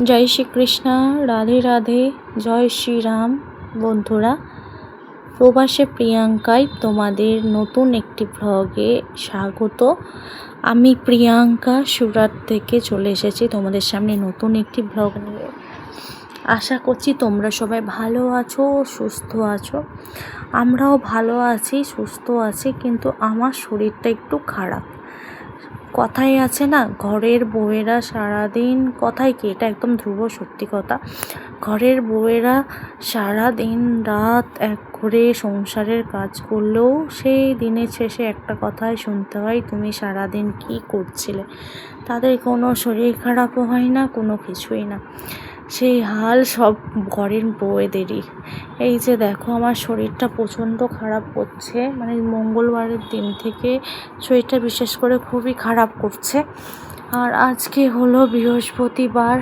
জয় শ্রীকৃষ্ণ, রাধে রাধে, জয় শ্রীরাম। বন্ধুরা, প্রবাসে প্রিয়াঙ্কায় তোমাদের নতুন একটি ব্লগে স্বাগত। আমি প্রিয়াঙ্কা সুরাট থেকে চলে এসেছি তোমাদের সামনে নতুন একটি ব্লগ নিয়ে। আশা করছি তোমরা সবাই ভালো আছো, সুস্থ আছো। আমরাও ভালো আছি, সুস্থ আছি, কিন্তু আমার শরীরটা একটু খারাপ। কথাই আছে না, ঘরের বউয়েরা সারাদিন, কথাই কি এটা একদম ধ্রুব সত্যি কথা। ঘরের বউয়েরা সারাদিন রাত এক করে সংসারের কাজ করলেও সেই দিনের শেষে একটা কথাই শুনতে হয়, তুমি সারাদিন কি করছিলে। তাদের কোনো শরীর খারাপও হয় না, কোনো কিছুই না। সেই হাল সব ঘরের বউয়েদেরই। এই যে দেখো, আমার শরীরটা প্রচণ্ড খারাপ করছে, মানে মঙ্গলবারের দিন থেকে শরীরটা বিশেষ করে খুবই খারাপ করছে। আর আজকে হলো বৃহস্পতিবার,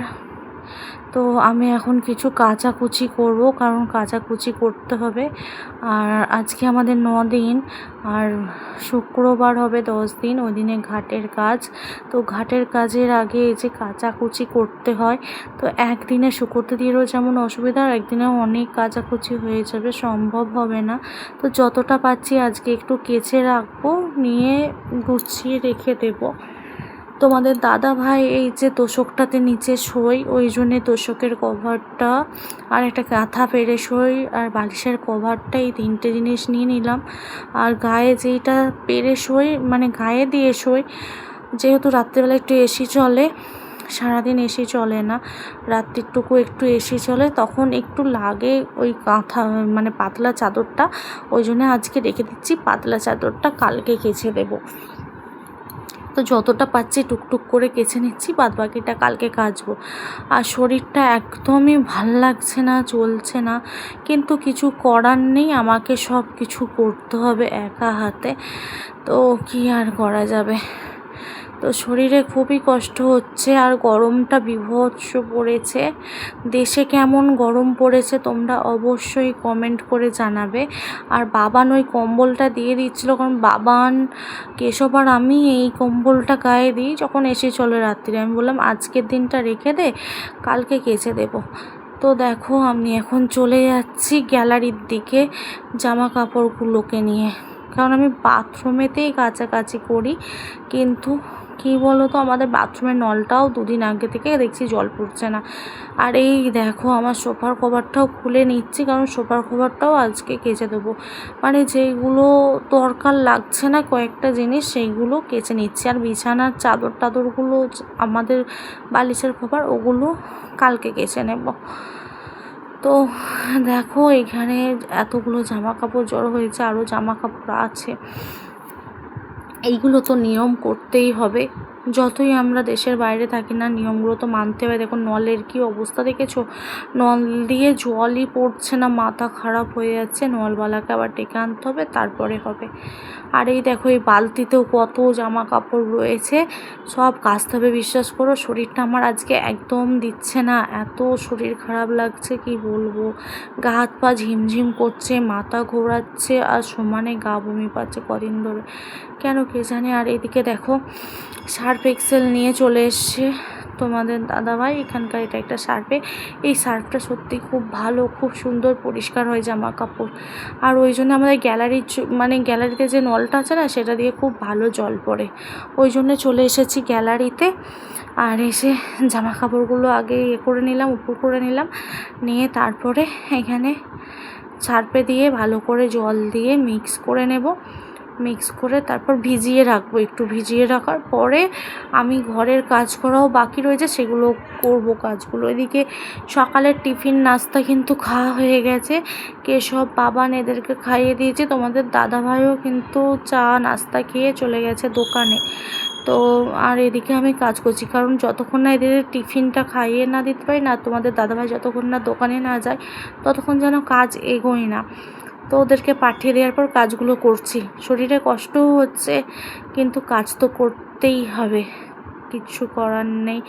তো আমি এখন কিছু কাচাকুচি করব, কারণ কাচাকুচি করতে হবে। আর আজকে আমাদের 9 দিন, আর শুক্রবার হবে 10 দিন, ওই দিনে ঘাটের কাজ। তো ঘাটের কাজের আগে এই যে কাচাকুচি করতে হয়, তো একদিনে শুকোতে দিয়েও যেমন অসুবিধা, আর একদিনে অনেক কাচাকুচি হয়ে যাবে, সম্ভব হবে না। তো যতটা পাচ্ছি আজকে একটু কেচে রাখবো, নিয়ে গুছিয়ে রেখে দেবো। তোমাদের দাদা ভাই এই যে তোষকটাতে নিচে শোয়, ওই জন্যে তোষকের কভারটা আর একটা কাঁথা পেরে শোয়, আর বালিশের কভারটা, এই 3টে জিনিস নিয়ে নিলাম। আর গায়ে যেইটা পেরে শোয়, মানে গায়ে দিয়ে শোয়, যেহেতু রাত্রিবেলা একটু এসি চলে, সারাদিন এসি চলে না, রাত্রিটুকু একটু এসি চলে, তখন একটু লাগে ওই কাঁথা, মানে পাতলা চাদরটা। ওই জন্য আজকে রেখে দিচ্ছি, পাতলা চাদরটা কালকে কেচে দেবো। তো যতটা পাচ্ছি টুকটুক করে কেচে নিচ্ছি, বাদবাকিটা কালকে কাচবো। আর শরীরটা একদমই ভাল লাগছে না, চলছে না, কিন্তু কিছু করার নেই, আমাকে সব কিছু করতে হবে একা হাতে। তো কি আর করা যাবে। তো শরীরে খুবই কষ্ট হচ্ছে, আর গরমটা বীভৎস পড়েছে। দেশে কেমন গরম পড়েছে তোমরা অবশ্যই কমেন্ট করে জানাবে। আর বাবান ওই কম্বলটা দিয়ে দিচ্ছিলো, কারণ বাবান, কেশব আর আমি এই কম্বলটা গায়ে দিই যখন এসে চলে রাত্রিরে। আমি বললাম আজকের দিনটা রেখে দে, কালকে কেচে দেবো। তো দেখো, আমি এখন চলে যাচ্ছি গ্যালারির দিকে জামা কাপড়গুলোকে নিয়ে, কারণ আমি বাথরুমেতেই কাচাকাচি করি। কিন্তু কী বলো তো, আমাদের বাথরুমের নলটাও 2 দিন আগে থেকে দেখছি জল পড়ছে না। আর এই দেখো, আমার সোফার কভারটাও খুলে নিচ্ছি, কারণ সোফার কভারটাও আজকে কেচে দেবো। মানে যেইগুলো দরকার লাগছে না কয়েকটা জিনিস, সেইগুলো কেচে নিচ্ছি। আর বিছানার চাদর টাদরগুলো, আমাদের বালিশের কভার, ওগুলো কালকে কেচে নেব। তো দেখো, এখানে এতগুলো জামা কাপড় জড়ো হয়েছে, আরও জামা কাপড় আছে। এইগুলো তো নিয়ম করতেই হবে, যতই আমরা দেশের বাইরে থাকি না, নিয়মগুলো তো মানতে হবে। দেখো নলের কি অবস্থা দেখেছো, নল দিয়ে জলই পড়ছে না, মাথা খারাপ হয়ে যাচ্ছে। নলওয়ালাকে আবার ডেকে আনতে হবে, তারপরে হবে। আর এই দেখো, এই বালতিতেও কত জামা কাপড় রয়েছে, সব কাচতে হবে। বিশ্বাস করো, শরীরটা আমার আজকে একদম দিচ্ছে না, এত শরীর খারাপ লাগছে কি বলবো। গা হাত পা ঝিমঝিম করছে, মাথা ঘোরাচ্ছে, আর সমানে গা বমি পাচ্ছে কদিন ধরে, কেন কে জানে। আর এদিকে দেখো, সার্ফ এক্সেল নিয়ে চলে এসছে তোমাদের দাদাভাই। এখানকার এটা একটা সার্ফে, এই সার্ফটা সত্যি খুব ভালো, খুব সুন্দর পরিষ্কার হয় জামা কাপড়। আর ওই জন্য আমাদের মানে গ্যালারিতে যে নলটা আছে না, সেটা দিয়ে খুব ভালো জল পড়ে, ওই জন্য চলে এসেছি গ্যালারিতে। আর এসে জামা কাপড়গুলো আগে করে নিলাম, উপর করে নিলাম, নিয়ে তারপরে এখানে সার্ফে দিয়ে ভালো করে জল দিয়ে মিক্স করে নেব। মিক্স করে তারপর ভিজিয়ে রাখবো। একটু ভিজিয়ে রাখার পরে আমি ঘরের কাজ করাও বাকি রয়েছে, সেগুলো করব কাজগুলো। এদিকে সকালের টিফিন নাস্তা কিন্তু খাওয়া হয়ে গেছে, কেশব বাবান এদেরকে খাইয়ে দিয়েছে। তোমাদের দাদাভাইও কিন্তু চা নাস্তা খেয়ে চলে গেছে দোকানে। তো আর এদিকে আমি কাজ করছি, কারণ যতক্ষণ না এদের টিফিনটা খাইয়ে না দিতে পারি না, তোমাদের দাদাভাই যতক্ষণ না দোকানে না যায়, ততক্ষণ যেন কাজ এগোয় না। তো ওদেরকে পাঠিয়ে দেওয়ার পর কাজগুলো করছি। শরীরে কষ্টও হচ্ছে, কিন্তু কাজ তো করতেই হবে, কিচ্ছু করার নেই।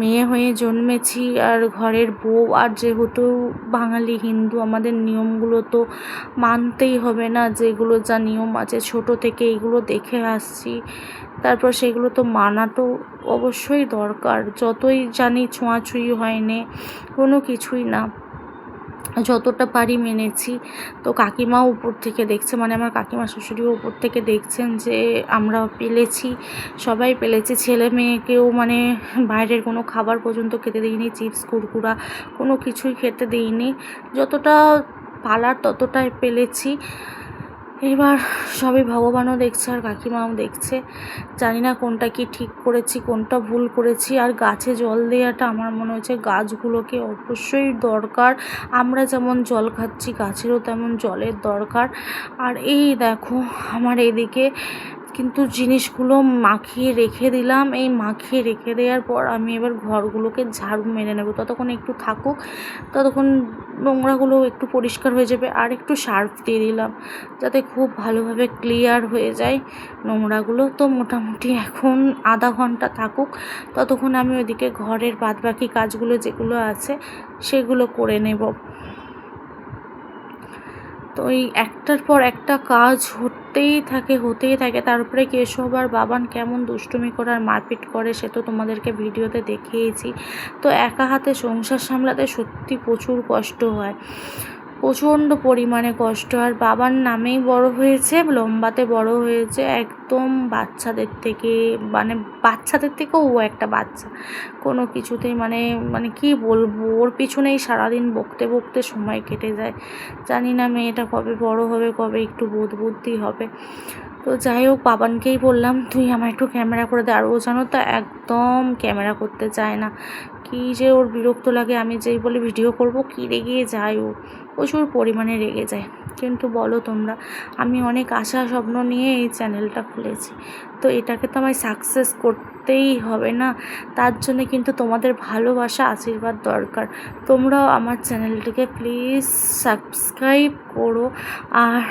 মেয়ে হয়ে জন্মেছি আর ঘরের বউ, আর যেহেতু বাঙালি হিন্দু আমাদের নিয়মগুলো তো মানতেই হবে না, যেগুলো যা নিয়ম আছে ছোট থেকে এইগুলো দেখে আসছি, তারপর সেগুলো তো মানা তো অবশ্যই দরকার। যতই জানি ছোঁয়াছুঁয়ি হয়নি, কোনো কিছুই না, যতটা পারি মেনেছি। তো কাকিমাও উপর থেকে দেখছে, মানে আমার কাকিমা শ্বশুরিও উপর থেকে দেখছেন যে আমরা পেলেছি, সবাই পেলেছি, ছেলে মেয়েকেও মানে বাইরের কোনো খাবার পর্যন্ত খেতে দিইনি, চিপস কুরকুরা কোনো কিছুই খেতে দিইনি, যতটা পালার ততটাই পেলেছি। এবার সবই ভগবানও দেখছে আর কাকিমাও দেখছে, জানি না কোনটা কি ঠিক করেছি কোনটা ভুল করেছি। আর গাছে জল দেওয়াটা আমার মনে হচ্ছে গাছগুলোকে অবশ্যই দরকার, আমরা যেমন জল খাচ্ছি গাছেরও তেমন জলের দরকার। আর এই দেখো আমার এদিকে কিন্তু জিনিসগুলো মাখিয়ে রেখে দিলাম, এই মাখিয়ে রেখে দেওয়ার পর আমি এবার ঘরগুলোকে ঝাড়ু মেরে নেব, ততক্ষণ একটু থাকুক, ততক্ষণ নোংরাগুলো একটু পরিষ্কার হয়ে যাবে। আর একটু সার্ফ দিয়ে দিলাম যাতে খুব ভালোভাবে ক্লিয়ার হয়ে যায় নোংরাগুলো। তো মোটামুটি এখন আধা ঘন্টা থাকুক, ততক্ষণ আমি ওইদিকে ঘরের বাদবাকি কাজগুলো যেগুলো আছে সেগুলো করে নেব। তো এই একটার পর একটা কাজ হতেই থাকে। তারপরে কেশব আর বাবান কেমন দুষ্টুমি করে আর মারপিট করে সে তো তোমাদেরকে ভিডিওতে দেখিয়েছি। তো একা হাতে সংসার সামলাতে সত্যি প্রচুর কষ্ট হয়, প্রচণ্ড পরিমাণে কষ্ট। আর বাবার নামেই বড় হয়েছে, লম্বাতে বড় হয়েছে, একদম বাচ্চাদের থেকে, মানে বাচ্চাদের থেকেও ও একটা বাচ্চা, কোনো কিছুতেই মানে মানে কি বলবো, ওর পিছনেই সারাদিন বকতে বকতে সময় কেটে যায়। জানি না মেয়েটা কবে বড় হবে, কবে একটু বোধ বুদ্ধি হবে। তো যাই হোক বাবানকেই বললাম তুই আমার একটু ক্যামেরা করে দে, আর ও জানো তো একদম ক্যামেরা করতে চায় না, কী যে ওর বিরক্ত লাগে, আমি যেই বলি ভিডিও করব কি রেগে যায়, ও প্রচুর পরিমাণে রেগে যায়। কিন্তু বলো তোমরা, আমি অনেক আশা স্বপ্ন নিয়ে এই চ্যানেলটা খুলেছি, তো এটাকে তো আমায় সাকসেস করতেই হবে না, তার জন্য কিন্তু তোমাদের ভালোবাসা আশীর্বাদ দরকার। তোমরাও আমার চ্যানেলটিকে প্লিজ সাবস্ক্রাইব করো আর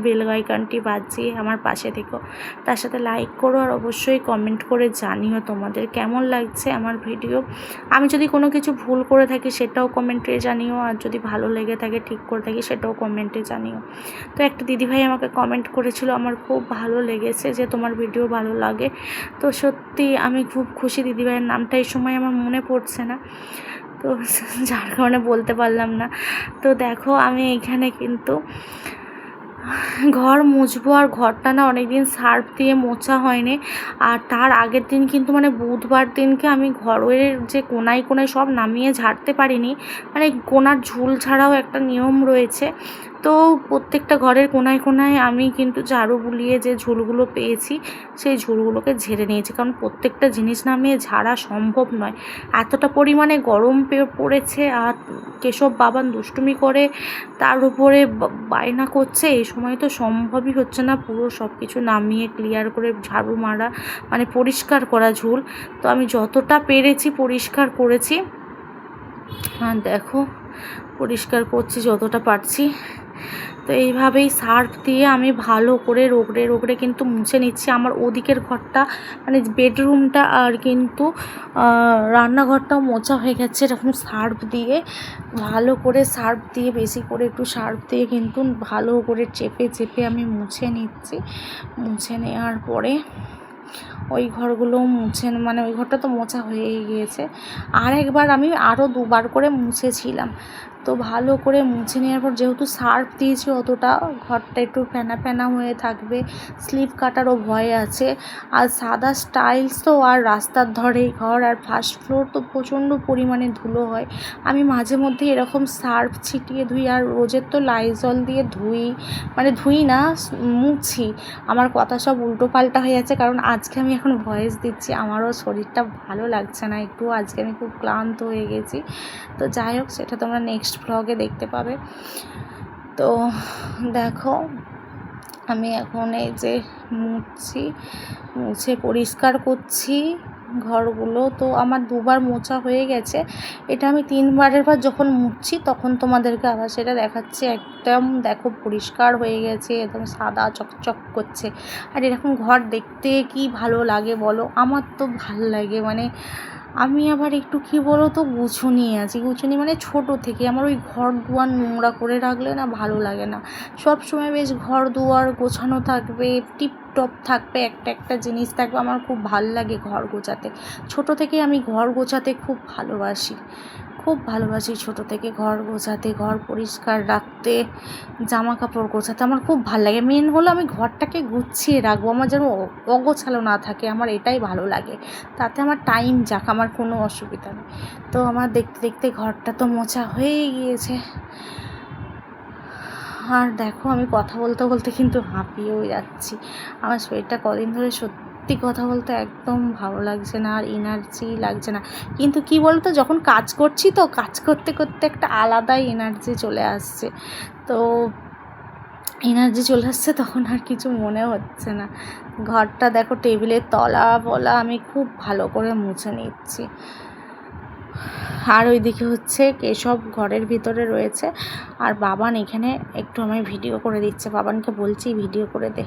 বেল আইকনটি বাজিয়ে আমার পাশে থেকো, তার সাথে লাইক করো আর অবশ্যই কমেন্ট করে জানিও তোমাদের কেমন লাগছে আমার ভিডিও। আমি যদি কোনো কিছু ভুল করে থাকি সেটাও কমেন্টে জানিও, আর যদি ভালো লেগে থাকে ঠিক করে থাকি সেটাও কমেন্টে জানিও। তো একটা দিদিভাই আমাকে কমেন্ট করেছিল, আমার খুব ভালো লেগেছে যে তোমার ভিডিও ভালো লাগে। তো সত্যি আমি খুব খুশি, দিদিভাইয়ের নামটা এই সময় আমার মনে পড়ছে না, তো যার কারণে বলতে পারলাম না। তো দেখো আমি এখানে কিন্তু ঘর মুছবো, আর ঘরটা না অনেকদিন সার্ফ দিয়ে মোছা হয়নি, আর তার আগের দিন কিন্তু মানে বুধবার দিনকে আমি ঘরের যে কোনায় কোনায় সব নামিয়ে ঝাড়তে পারিনি, মানে কোনার ঝুল ছাড়াও একটা নিয়ম রয়েছে, তো প্রত্যেকটা ঘরের কোনায় কোনায় আমি কিন্তু ঝাড়ু বুলিয়ে যে ঝুলগুলো পেয়েছি সেই ঝুলগুলোকে ঝেড়ে নিয়েছি, কারণ প্রত্যেকটা জিনিস নামিয়ে ঝাড়া সম্ভব নয়, এতটা পরিমাণে গরম পড়েছে। আর কেশব বাবান দুষ্টুমি করে, তার উপরে বায়না করছে, এই সময় তো সম্ভবই হচ্ছে না পুরো সব কিছু নামিয়ে ক্লিয়ার করে ঝাড়ু মারা, মানে পরিষ্কার করা ঝুল। তো আমি যতটা পেরেছি পরিষ্কার করেছি, হ্যাঁ দেখো পরিষ্কার করছি যতটা পারছি। তো এইভাবেই সার্ফ দিয়ে আমি ভালো করে রগড়ে রগড়ে কিন্তু মুছে নিচ্ছি আমার ওদিকের ঘরটা, মানে বেডরুমটা, আর কিন্তু রান্নাঘরটাও মোছা হয়ে গেছে এরকম সার্ফ দিয়ে, ভালো করে সার্ফ দিয়ে বেশি করে একটু সার্ফ দিয়ে কিন্তু ভালো করে চেপে চেপে আমি মুছে নিচ্ছি। মুছে নেওয়ার পরে ওই ঘরগুলো মানে ওই ঘরটা তো মোছা হয়েই গিয়েছে, আর একবার আমি আরও দুবার করে মুছেছিলাম। তো ভালো করে মুছে নেওয়ার পর যেহেতু সার্ফ দিয়েছি অতটা, ঘরটা একটু ফেনা ফেনা হয়ে থাকবে, স্লিপ কাটারও ভয় আছে, আর সাদা টাইলস তো, আর রাস্তার ধারেই ঘর, আর ফার্স্ট ফ্লোর তো প্রচণ্ড পরিমাণে ধুলো হয়। আমি মাঝে মধ্যে এরকম সার্ফ ছিটিয়ে ধুই, আর রোজের তো লাইজল দিয়ে ধুই, মানে ধুই না মুছি। আমার কথা সব উল্টো পাল্টা হয়ে যাচ্ছে, কারণ আজকে আমি এখন ভয়েস দিচ্ছি, আমারও শরীরটা ভালো লাগছে না একটু, আজকে আমি খুব ক্লান্ত হয়ে গেছি। তো যাই হোক সেটা তোমরা নেক্সট ব্লগে দেখতে পাবে। তো দেখো আমি এখন এই যে মুছে পরিষ্কার করছি ঘরগুলো, তো আমার দুবার মোছা হয়ে গেছে, এটা আমি তিনবারের বার যখন মুছছি তখন তোমাদেরকে আবার সেটা দেখাচ্ছি। একদম দেখো পরিষ্কার হয়ে গেছে, একদম সাদা চকচক করছে। আর এরকম ঘর দেখতে কি ভালো লাগে বলো, আমার তো ভালো লাগে, মানে আমি আবার একটু কী বলো তো গুছুনি আছি, গুছুনি মানে ছোটো থেকে আমার ওই ঘর দুয়ার নোংরা করে রাখলে না ভালো লাগে না। সব সময় বেশ ঘর দুয়ার গোছানো থাকবে, টিপটপ থাকবে, একটা একটা জিনিস থাকবে, আমার খুব ভাল লাগে ঘর গোছাতে। ছোটো থেকে আমি ঘর গোছাতে খুব ভালোবাসি, খুব ভালোবাসি ছোটো থেকে ঘর গোছাতে, ঘর পরিষ্কার রাখতে, জামা কাপড় গোছাতে আমার খুব ভালো লাগে। মেন হলো আমি ঘরটাকে গুছিয়ে রাখবো, আমার যেন অগোছালো না থাকে, আমার এটাই ভালো লাগে। তাতে আমার টাইম যাক, আমার কোনো অসুবিধা নেই। তো আমার দেখতে দেখতে ঘরটা তো মোছা হয়েই গিয়েছে। আর দেখো আমি কথা বলতে বলতে কিন্তু হাঁপিয়েও যাচ্ছি। আমার শরীরটা কদিন ধরে সত্যি কথা বলতে একদম ভালো লাগছে না, আর এনার্জি লাগছে না। কিন্তু কি বলতো, যখন কাজ করছি তো কাজ করতে করতে একটা আলাদাই এনার্জি চলে আসছে। তো এনার্জি চলে আসছে তখন আর কিছু মনে হচ্ছে না। ঘরটা দেখো, টেবিলের তলা বলা আমি খুব ভালো করে মুছে নিচ্ছি। আর ওইদিকে হচ্ছে কেশব ঘরের ভিতরে রয়েছে, আর বাবান এখানে একটু আমায় ভিডিও করে দিচ্ছে। বাবানকে বলছি ভিডিও করে দে,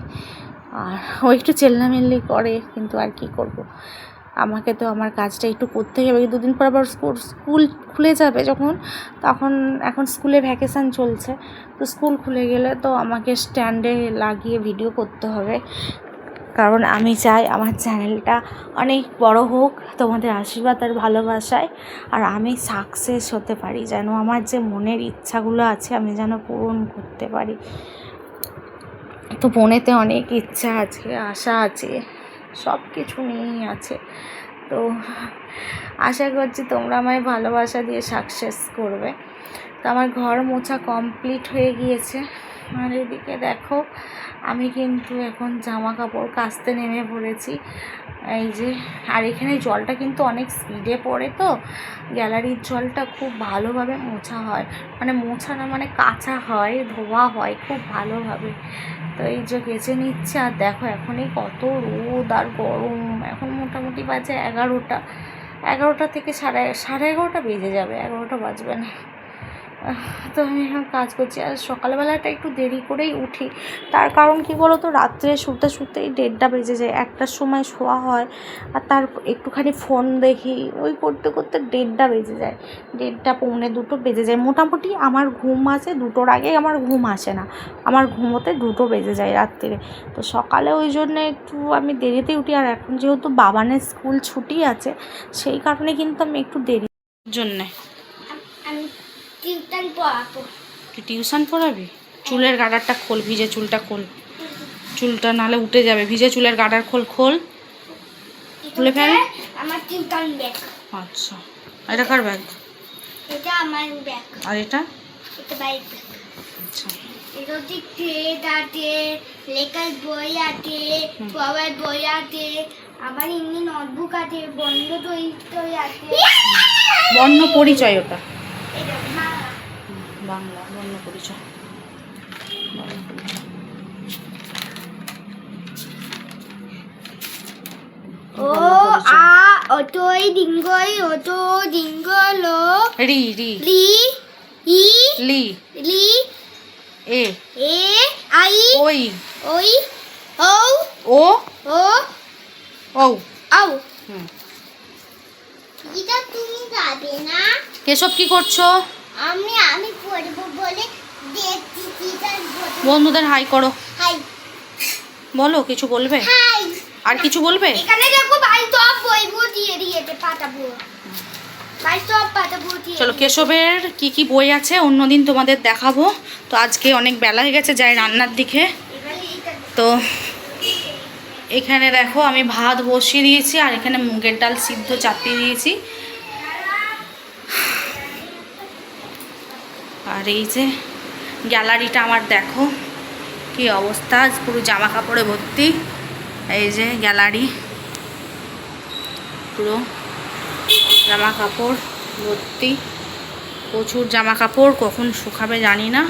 আর ও একটু চেল্লামেল্লি করে, কিন্তু আর কি করব, আমাকে তো আমার কাজটা একটু করতেই হবে। দুদিন পর আবার স্কুল খুলে যাবে যখন, তখন এখন স্কুলে ভ্যাকেশান চলছে, তো স্কুল খুলে গেলে তো আমাকে স্ট্যান্ডে লাগিয়ে ভিডিও করতে হবে। কারণ আমি চাই আমার চ্যানেলটা অনেক বড় হোক তোমাদের আশীর্বাদ আর ভালোবাসায়, আর আমি সাকসেস হতে পারি, যেন আমার যে মনের ইচ্ছাগুলো আছে আমি যেন পূরণ করতে পারি। তো মনেতে অনেক ইচ্ছা আছে, আশা আছে, সব কিছু নিয়েই আছে। তো আশা করছি তোমরা আমায় ভালোবাসা দিয়ে সাকসেস করবে। তো আমার ঘর মোছা কমপ্লিট হয়ে গিয়েছে। আর এদিকে দেখো আমি কিন্তু এখন জামা কাপড় কাচতে নেমে পড়েছি, এই যে। আর এখানে জলটা কিন্তু অনেক স্পিডে পড়ে, তো গ্যালারির জলটা খুব ভালোভাবে মোছা হয়, মানে মোছা না মানে কাচা হয়, ধোয়া হয় খুব ভালোভাবে। তো এই যে কেচে নিচ্ছে। আর দেখো এখনই কত রোদ আর গরম, এখন মোটামুটি বাজে 11টা থেকে সাড়ে 11:30 বেজে যাবে, 11টা বাজবে না। তো আমি এখন কাজ করছি। আর সকালবেলাটা একটু দেরি করেই উঠি, তার কারণ কি বলো তো, রাত্রে শুতে শুতেই 1:30 বেজে যায়, 1টার সময় শোয়া হয়, আর তার একটুখানি ফোন দেখি, ওই করতে করতে 1:30 বেজে যায়, 1:30 পৌনে 2 বেজে যায়। মোটামুটি আমার ঘুম আসে 2টোর আগে, আমার ঘুম আসে না, আমার ঘুমোতে 2 বেজে যায় রাত্রিরে। তো সকালে ওই জন্য একটু আমি দেরিতে উঠি। আর এখন যেহেতু বাবানের স্কুল ছুটি আছে, সেই কারণে কিন্তু আমি একটু দেরি জন্যে। তুই টিউশন পড়াবি? চুলের গার্ডারটা খোল, ভিজে চুলটা খোল, চুলটা নালে উঠে যাবে। ভিজে চুলের গার্ডার খোল, খুলে ফেল। আমার টিউশন ব্যাগ। আচ্ছা, এটা কার ব্যাগ? এটা আমার ব্যাগ। আর এটা? এটা বাইক ব্যাগ। আচ্ছা, এটা ট্রেড আছে, লেখার বই আছে, পড়ার বই আছে, আমার এমনি নোটবুক আছে, বন্ধ বই আছে। বর্ণ পরিচয় ওটা? এটা বাংলা বর্ণ পরিচয়। ও আ অতই ডিঙ্গই অটো ডিঙ্গলো রি রি লি ই লি লি এ এ আই ওই ওই ও ও ও ও আও। হুম। এটা তুমি যাবে না? কেশব কি করছো? আমি পড়বো বলে দেখছি টিচার বন্ধুদের হাই করো। হাই বলো, কিছু বলবে? হাই। আর কিছু বলবে? এখানে দেখো ভাই সব বইগুলো দিয়ে দিয়েছে, পাতাবো ভাই সব পাতাবো দিয়ে। চলো, কেশবের কি কি বই আছে অন্যদিন তোমাদের দেখাবো। তো আজকে অনেক বেলা হয়ে গেছে, যাই রান্নার দিকে। তো এখানে দেখো আমি ভাত বসিয়ে দিয়েছি, আর এখানে মুগের ডাল সিদ্ধ চাপিয়ে দিয়েছি। আর এই যে গ্যালারিটা আমার দেখো কি অবস্থা, পুরো জামা কাপড়ে ভর্তি। এই যে গ্যালারি, পুরো জামা কাপড় ভর্তি, প্রচুর জামা কাপড়, কখন শুকাবে জানি না।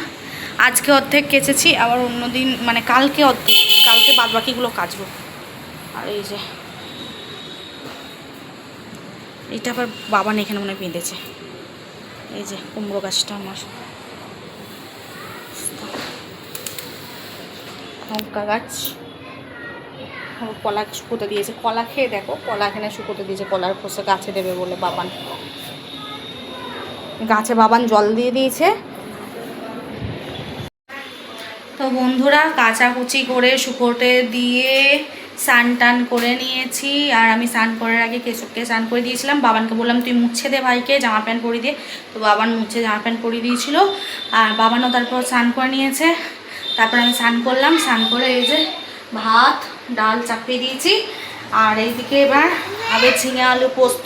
আজকে অর্ধেক কেচেছি, আবার অন্যদিন মানে কালকে অর্ধেক, কালকে বাদ বাকিগুলো কাচবো। আর এই যে এটা আবার বাবা এখানে মনে বেঁধেছে, এই যে কুমড়ো গাছটা আমার, লঙ্কা গাছ, কলা শুকোতে দিয়েছে, কলা খেয়ে দেখো, কলা এখানে শুকোতে দিয়েছে, কলার খোসা গাছে দেবে বলে বাবান, গাছে বাবান জল দিয়ে দিয়েছে। তো বন্ধুরা কাচাকুচি করে শুকোতে দিয়ে স্নান টান করে নিয়েছি। আর আমি স্নান করার আগে কেশবকে স্নান করে দিয়েছিলাম, বাবানকে বললাম তুই মুছে দে ভাইকে, জামা প্যান্ট পরিয়ে দিয়ে। তো বাবান মুছে জামা প্যান্ট পরিয়ে দিয়েছিল, আর বাবানও তারপর স্নান করে নিয়েছে। তারপর আমি স্নান করলাম, স্নান করে এই যে ভাত ডাল চাপিয়ে দিয়েছি। আর এইদিকে এবার আগে ঝিঙে আলু পোস্ত,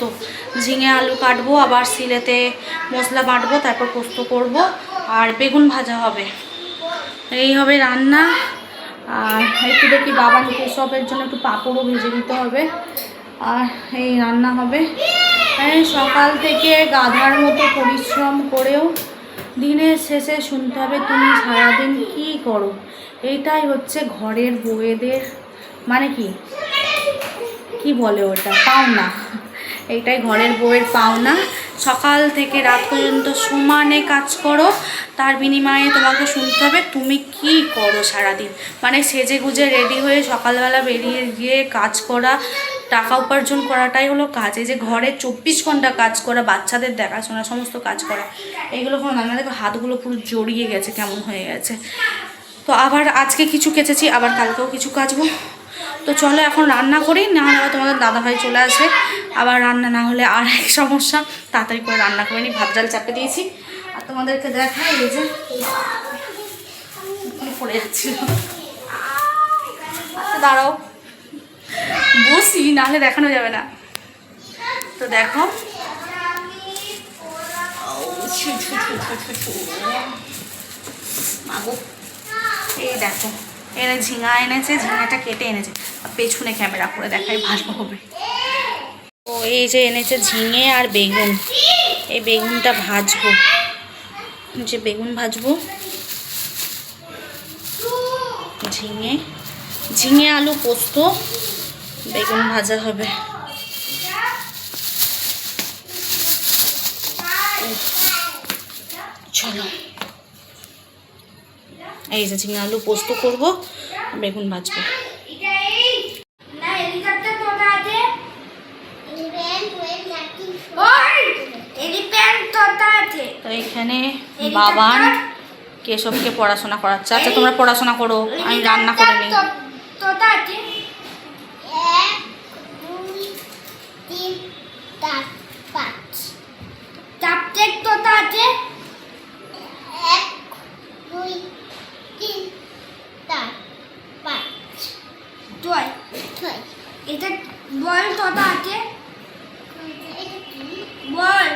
ঝিঙে আলু কাটবো, আবার সিলেতে মশলা বাটবো, তারপর পোস্ত করব, আর বেগুন ভাজা হবে। এই হবে রান্না। আর একটু দেখি বাবান কেশবের জন্য একটু পাঁপড়ও ভেজে দিতে হবে। আর এই রান্না হবে। সকাল থেকে গাধার মতো পরিশ্রম করেও দিনের শেষে শুনতে হবে তুমি সারাদিন কী করো। এইটাই হচ্ছে ঘরের বউয়েদের মানে কি বলে ওটা, পাওনা। এইটাই ঘরের বউয়ের পাওনা। সকাল থেকে রাত পর্যন্ত সমানে কাজ করো, তার বিনিময়ে তোমাকে শুনতে হবে তুমি কি করো সারাদিন। মানে সেজে গুজে রেডি হয়ে সকালবেলা বেরিয়ে গিয়ে কাজ করা, টাকা উপার্জন করাটাই হলো কাজ। এই যে ঘরে 24 ঘন্টা কাজ করা, বাচ্চাদের দেখাশোনা, সমস্ত কাজ করা, এইগুলো কোনো না। দেখো হাতগুলো পুরো জড়িয়ে গেছে, কেমন হয়ে গেছে। তো আবার আজকে কিছু কেচেছি, আবার কালকেও কিছু কাচবো। তো চলো এখন রান্না করি, না হলে আবার তোমাদের দাদাভাই চলে আসে, আবার রান্না না হলে আর এক সমস্যা। তাড়াতাড়ি করে রান্না করে নিই, ভাত ডাল চাপে দিয়েছি। আর তোমাদেরকে দেখাই এই যে পড়ে যাচ্ছিল। আচ্ছা দাঁড়াও, বসি, নাহলে দেখানো যাবে না। তো দেখো মাগো, এই দেখো এনে ঝিঙা এনেছে, ঝিঙাটা কেটে এনেছে, পেছনে ক্যামেরা করে দেখাই ভালো হবে। ও এই যে এনেছে ঝিঙে আর বেগুন, এই বেগুনটা ভাজবো, যে বেগুন ভাজবো, ঝিঙে ঝিঙে আলু পোস্ত, বেগুন ভাজা হবে। চলো এই যে ঝিঙে আলু পোস্ত করবো, বেগুন ভাজবো। তো এখানে বাবান কেশবকে পড়াশোনা করাচ্ছে। আচ্ছা তোমরা পড়াশোনা করো, আমি রান্না করে নিই। এটা বল তোতা আছে, বল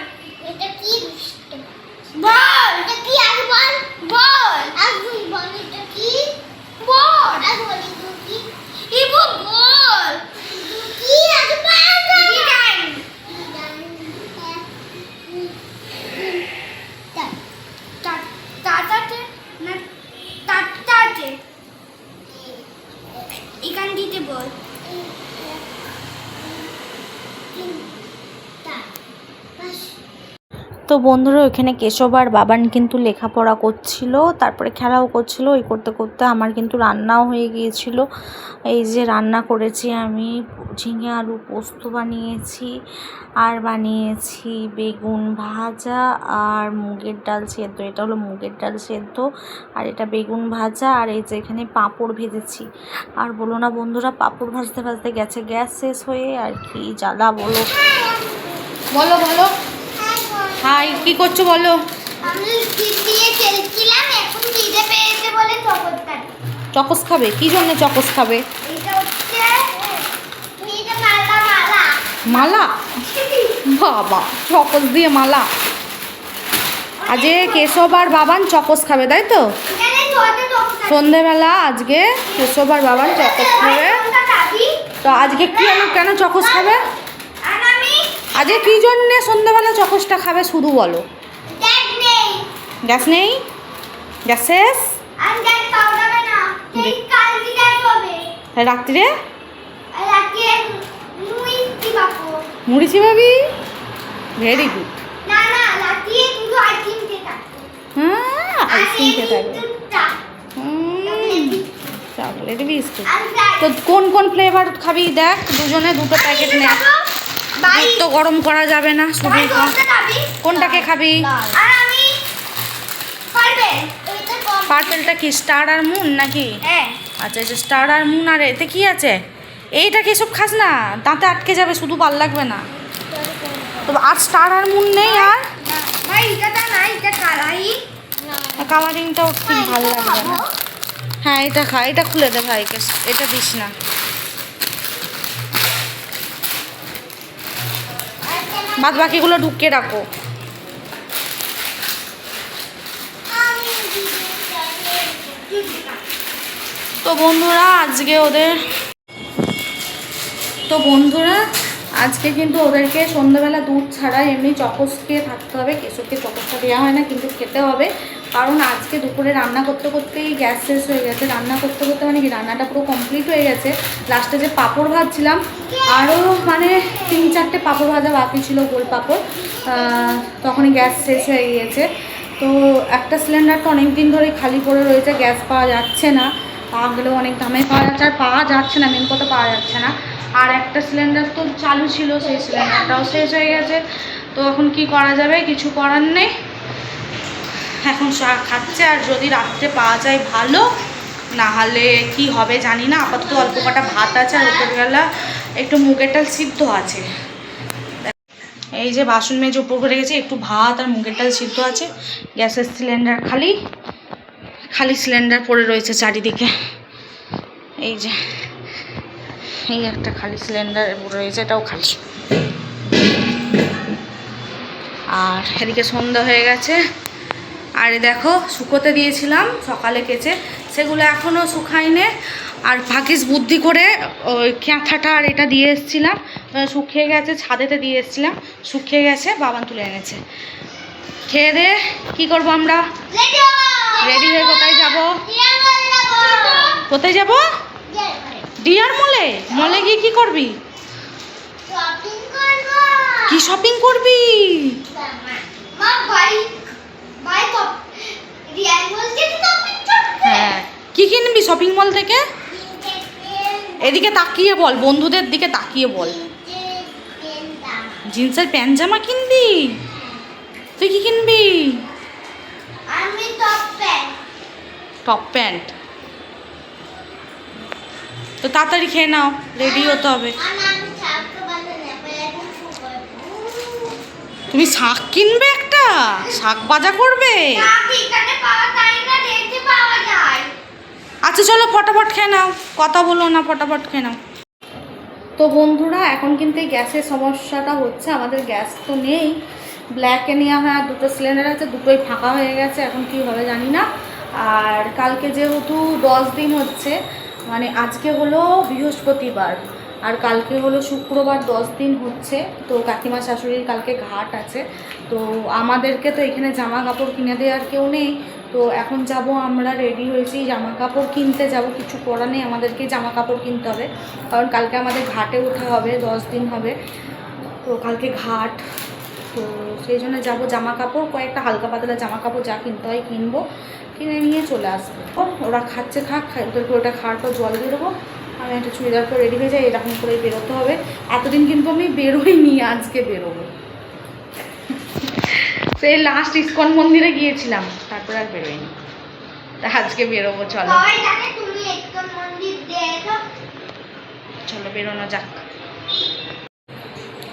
এটা কি, বল এটা কি, আগে বল, বল আগে বল এটা কি, বল আগে বল এটা কি, ইবো বল কি, আগে বল ডিজাইন তাতাতে না তাতাতে এখান দিতে বল। তো বন্ধুরা ওখানে কেশব আর বাবান কিন্তু লেখাপড়া করছিল, তারপরে খেলাও করছিল। ওই করতে করতে আমার কিন্তু রান্নাও হয়ে গিয়েছিল। এই যে রান্না করেছি আমি, ঝিঙে আলু পোস্ত বানিয়েছি, আর বানিয়েছি বেগুন ভাজা আর মুগের ডাল সেদ্ধ। এটা হলো মুগের ডাল সেদ্ধ, আর এটা বেগুন ভাজা। আর এই যে এখানে পাঁপড় ভেজেছি। আর বলো না বন্ধুরা, পাঁপড় ভাজতে ভাজতে গেছে গ্যাস শেষ হয়ে, আর কি জ্বালা বলো। বলো বলো, হাই কি করছো বলো। আমি টিপ দিয়ে খেলছিলাম, এখন খিদে পেয়েছে বলে চকোস খাবে। চকোস খাবে? কি জন্য চকোস খাবে? এটা হচ্ছে এটা মালা মালা মালা, বাবা চকোস দিয়ে মালা। আজকে কেশব আর বাবান চকোস খাবে তাই তো? এখানে ছোট চকোস সন্ধেবেলা আজকে কেশব আর বাবান চকোস খাবে। তো আজকে কি কেন চকোস খাবে? আর আমি আজকে কি জন্য সন্ধেবেলা চকোসটা খাবে শুধু বলো। গ্যাস নেই, গ্যাস নেই, গ্যাস শেষ। আর গ্যাস পাওয়া যাবে না, এই কাল দিলে হবে। রাত্রে আর রাতে মুই দিবাকো, মুড়ি চিবাবি, ভেরি গুড। না না রাতে দুটো আইসক্রিম খেতে থাকবো। হ্যাঁ আইসক্রিম খেতে থাকবে, দুধটা চকলেট বিস্কুট। বিস্কিট। তো কোন কোন ফ্লেভার খাবি দেখ, দুজনে দুটো প্যাকেট নে। দুধ তো গরম করা যাবে না, শুধু কোনটাকে খাবি? পার্পেলটা কি স্টার আর মুন নাকি? আচ্ছা আচ্ছা, স্টার আর মুন। আর এতে কি আছে? এইটা কি সব খাস না, দাঁতে আটকে যাবে, শুধু ভাল লাগবে না। তো আর স্টার আর মুন নেই? আর কালারিংটাও ঠিক ভালো লাগবে না। হ্যাঁ এটা খা, এটা খুলে দে ভাইকে, এটা দিস না। বাদ বাকিগুলো ঢুকিয়ে রাখো। তো বন্ধুরা আজকে কিন্তু ওদেরকে সন্ধ্যাবেলা দুধ ছাড়া এমনি চকস খেয়ে থাকতে হবে। কেশবকে চকসটা দেওয়া হয় না, কিন্তু খেতে হবে, কারণ আজকে দুপুরে রান্না করতে করতেই গ্যাস শেষ হয়ে গেছে। রান্না করতে করতে মানে কি, রান্নাটা পুরো কমপ্লিট হয়ে গেছে। লাস্টে যে পাঁপড় ভাজছিলাম, আরও মানে 3-4টে পাঁপড় ভাজা বাকি ছিল, গোল পাঁপড়, তখনই গ্যাস শেষ হয়ে গিয়েছে। তো একটা সিলিন্ডার তো অনেক দিন ধরেই খালি পড়ে রয়েছে, গ্যাস পাওয়া যাচ্ছে না, পাওয়া গেলেও অনেক দামে পাওয়া যাচ্ছে, আর পাওয়া যাচ্ছে না, মেন কথা পাওয়া যাচ্ছে না। আর একটা সিলিন্ডার তো চালু ছিল, সেই সিলিন্ডারটাও শেষ হয়ে গেছে। তো এখন কি করা যাবে, কিছু করার নেই, এখন খাচ্ছে। আর যদি রাত্রে পাওয়া যায় ভালো, না হলে কি হবে জানি না। আপাতত অল্প কটা ভাত আছে, আর দুপুরবেলা একটু মুগের ডাল সিদ্ধ আছে। এই যে বাসন মেজে উপর করে গেছে, একটু ভাত আর মুগের ডাল সিদ্ধ আছে। গ্যাসের সিলিন্ডার খালি সিলিন্ডার পড়ে রয়েছে চারিদিকে। এই যে এই একটা খালি সিলিন্ডার রয়েছে, এটাও খালি। আর এদিকে সন্ধ্যা হয়ে গেছে। আর দেখো, শুকোতে দিয়েছিলাম সকালে কেচে, সেগুলো এখনও শুকায়নি। আর ভাগ্যিস বুদ্ধি করে ওই ক্যাঁথাটা আর এটা দিয়ে এসেছিলাম, শুকিয়ে গেছে, ছাদেতে দিয়ে এসেছিলাম, শুকিয়ে গেছে, বাবান তুলে এনেছে। খেয়ে দে কী করবো আমরা, রেডি হয়ে কোথায় যাব? কোথায় যাব? ডিয়ার মলে। মলে গিয়ে কি করবি? কি শপিং করবি? হ্যাঁ, কি কিনবি শপিং মল থেকে? এদিকে তাকিয়ে বল, বন্ধুদের দিকে তাকিয়ে বল। জিন্সের প্যান্ট জামা কিনবি? তুই কি কিনবি? Top pant. তো তাড়াতাড়ি খেয়ে নাও, রেডি হতে হবে। তুমি শাক কিনবে, একটা শাক ভাজা করবে? আচ্ছা চলো ফটাফট খেয়ে নাও, কথা বলো না, ফটাফট খেয়ে নাও। তো বন্ধুরা এখন কিন্তু এই গ্যাসের সমস্যাটা হচ্ছে, আমাদের গ্যাস তো নেই, ব্ল্যাকে নেওয়া হয়, আর দুটো সিলিন্ডার আছে, দুটোই ফাঁকা হয়ে গেছে, এখন কি হবে জানি না। আর কালকে যেহেতু 10 দিন হচ্ছে, মানে আজকে হলো বৃহস্পতিবার আর কালকে হলো শুক্রবার, 10 দিন হচ্ছে। তো কাকিমা শাশুড়ির কালকে ঘাট আছে, তো আমাদেরকে তো এখানে জামা কাপড় কিনে দেওয়ার কেউ নেই। তো এখন যাব, আমরা রেডি হয়েছি, জামা কাপড় কিনতে যাব, কিছু করার নেই, আমাদেরকে জামা কাপড় কিনতে হবে, কারণ কালকে আমাদের ঘাটে ওঠা হবে, 10 দিন হবে, তো কালকে ঘাট। তো সেই জন্য যাবো, জামা কাপড় কয়েকটা হালকা পাতলা জামা কাপড় যা কিনতে হয় কিনবো, কিনে নিয়ে চলে আসবো। ওরা খাচ্ছে খাক, ওদেরকে ওটা খাওয়ার পর জল দিয়ে দেবো, আমি একটা চুড়িদার পরে রেডি হয়ে যাই, এরকম করেই বেরোতে হবে। এতদিন কিন্তু আমি বেরোইনি, আজকে বেরোবো। সেই লাস্ট ইস্কন মন্দিরে গিয়েছিলাম, তারপর আর বেরোইনি, তা আজকে বেরোবো। চলো চলো বেরোনো যাক।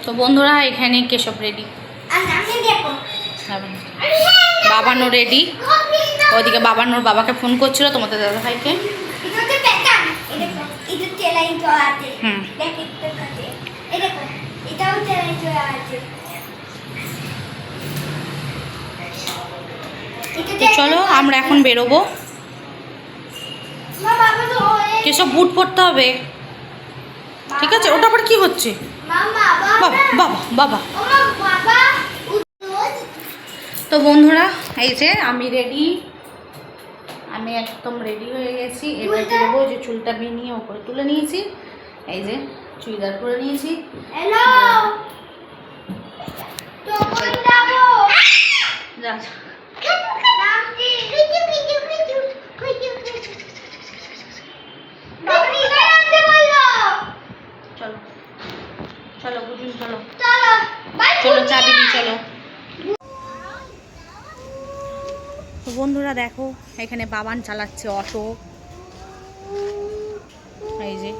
তো বন্ধুরা এখানে কেশব রেডি, বাবানো রেডি, ওইদিকে বাবানোর বাবাকে ফোন করছিল তোমাদের দাদা ভাইকে। চলো আমরা এখন বেরোবো। কেশব বুট পরতে হবে, ঠিক আছে? ওটা আবার কি হচ্ছে? বাবা বাবা বাবা। তো বন্ধুরা এই যে আমি রেডি, আমি একদম রেডি হয়ে গেছি। এবার বেরোবো, যে চুলটা বেনিয়ে ওপরে তুলে নিয়েছি, এই যে চুড়িদার পরে নিয়েছি। তো বন্ধুরা দেখো এখানে বাবান চালাচ্ছে অটো, এই যে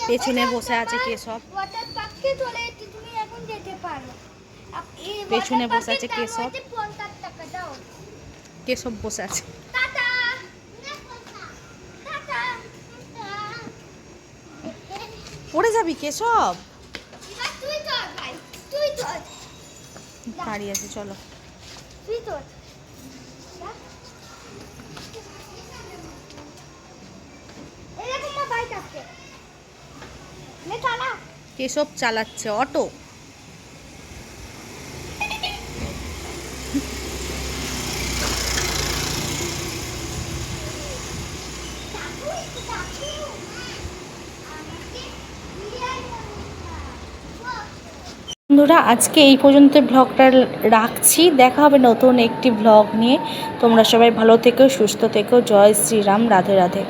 পেছনে বসে আছে কেশব, ওয়াটার পার্কে চলে এসেছি, তুমি এখন যেতে পারো। পেছনে বসে আছে কেশব, 50 টাকা দাও। কেশব বসে আছে। Tata tata. পড়ে যাবি কেশব, এবার তুই চল ভাই, তুই চল, দাঁড়িয়ে আছে, চলো। তুই চল। এরকম না বাইক আছে, নে চালা। কেশব চালাচ্ছে অটো। বন্ধুরা আজকে এই পর্যন্ত ব্লগটা রাখছি, দেখা হবে নতুন একটি ব্লগ নিয়ে। তোমরা সবাই ভালো থেকো, সুস্থ থেকো। জয় শ্রীরাম, রাধে রাধে।